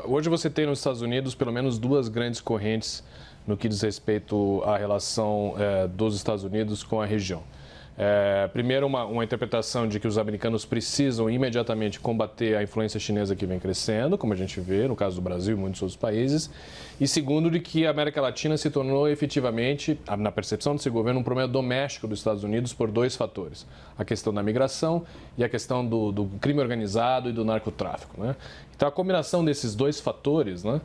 hoje você tem nos Estados Unidos pelo menos duas grandes correntes no que diz respeito à relação dos Estados Unidos com a região. Primeiro, uma interpretação de que os americanos precisam imediatamente combater a influência chinesa que vem crescendo, como a gente vê no caso do Brasil e muitos outros países. E segundo, de que a América Latina se tornou efetivamente, na percepção desse governo, um problema doméstico dos Estados Unidos por dois fatores. A questão da migração e a questão do crime organizado e do narcotráfico, né? Então, a combinação desses dois fatores, né,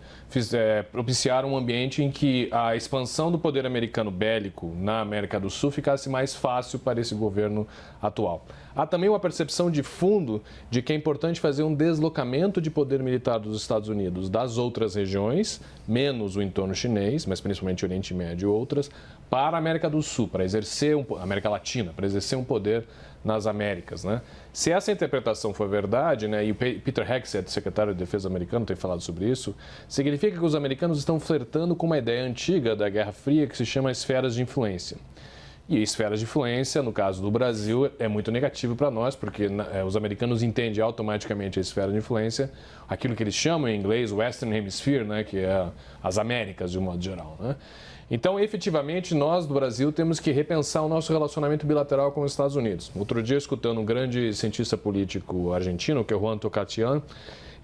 propiciaram um ambiente em que a expansão do poder americano bélico na América do Sul ficasse mais fácil para esse governo atual. Há também uma percepção de fundo de que é importante fazer um deslocamento de poder militar dos Estados Unidos das outras regiões, menos o entorno chinês, mas principalmente o Oriente Médio e outras, para a América do Sul, para exercer América Latina, para exercer um poder nas Américas, né? Se essa interpretação for verdade, né, e o Peter Hegseth, secretário de Defesa americano, tem falado sobre isso, significa que os americanos estão flertando com uma ideia antiga da Guerra Fria que se chama esferas de influência. E esferas de influência, no caso do Brasil, é muito negativo para nós, porque os americanos entendem automaticamente a esfera de influência, aquilo que eles chamam em inglês Western Hemisphere, né, que é as Américas de um modo geral, né? Então, efetivamente, nós do Brasil temos que repensar o nosso relacionamento bilateral com os Estados Unidos. Outro dia, escutando um grande cientista político argentino, que é o Juan Tocatian,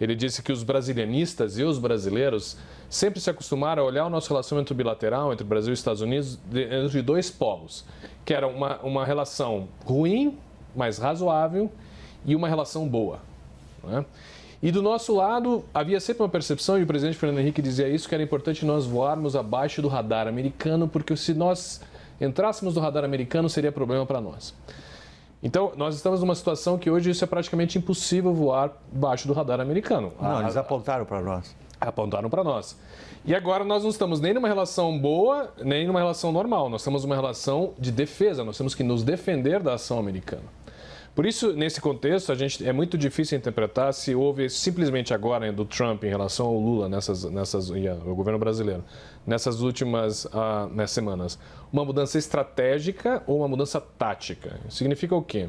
ele disse que os brasilianistas e os brasileiros sempre se acostumaram a olhar o nosso relacionamento bilateral entre Brasil e Estados Unidos de dois polos, que era uma relação ruim, mas razoável, e uma relação boa, né? E do nosso lado, havia sempre uma percepção, e o presidente Fernando Henrique dizia isso, que era importante nós voarmos abaixo do radar americano, porque se nós entrássemos no radar americano, seria problema para nós. Então, nós estamos numa situação que hoje isso é praticamente impossível voar abaixo do radar americano. Não, eles apontaram para nós. Apontaram para nós. E agora nós não estamos nem numa relação boa, nem numa relação normal. Nós estamos numa relação de defesa, nós temos que nos defender da ação americana. Por isso, nesse contexto, é muito difícil interpretar se houve simplesmente agora do Trump em relação ao Lula, o governo brasileiro, nessas últimas semanas, uma mudança estratégica ou uma mudança tática. Significa o quê?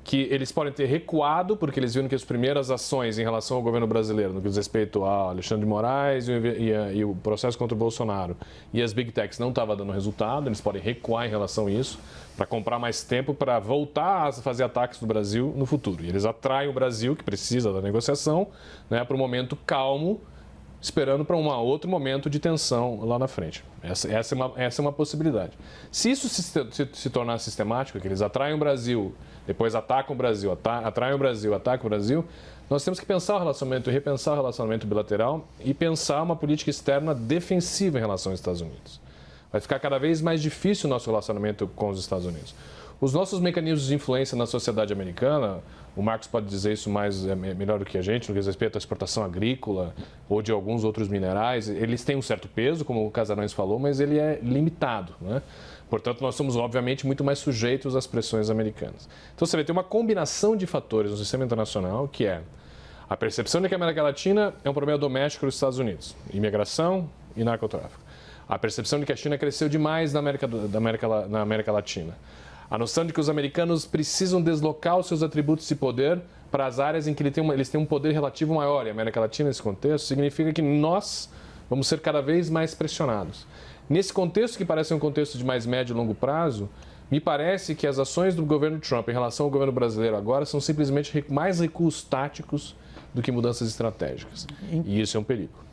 Que eles podem ter recuado, porque eles viram que as primeiras ações em relação ao governo brasileiro, no que diz respeito a Alexandre de Moraes e o processo contra o Bolsonaro, e as Big Techs não estavam dando resultado, eles podem recuar em relação a isso, para comprar mais tempo para voltar a fazer ataques no Brasil no futuro. E eles atraem o Brasil, que precisa da negociação, né, para um momento calmo, esperando para um outro momento de tensão lá na frente. Essa é uma possibilidade. Se isso se tornar sistemático, que eles atraem o Brasil, depois atacam o Brasil, atraem o Brasil, atacam o Brasil, nós temos que pensar o relacionamento, repensar o relacionamento bilateral e pensar uma política externa defensiva em relação aos Estados Unidos. Vai ficar cada vez mais difícil o nosso relacionamento com os Estados Unidos. Os nossos mecanismos de influência na sociedade americana, o Marcos pode dizer isso melhor do que a gente, no que diz respeito à exportação agrícola ou de alguns outros minerais, eles têm um certo peso, como o Casarões falou, mas ele é limitado, né? Portanto, nós somos, obviamente, muito mais sujeitos às pressões americanas. Então, você vai ter uma combinação de fatores no sistema internacional, que é a percepção de que a América Latina é um problema doméstico dos Estados Unidos, imigração e narcotráfico. A percepção de que a China cresceu demais na América Latina. A noção de que os americanos precisam deslocar os seus atributos de poder para as áreas em que eles têm um poder relativo maior. E a América Latina, nesse contexto, significa que nós vamos ser cada vez mais pressionados. Nesse contexto, que parece um contexto de mais médio e longo prazo, me parece que as ações do governo Trump em relação ao governo brasileiro agora são simplesmente mais recuos táticos do que mudanças estratégicas. E isso é um perigo.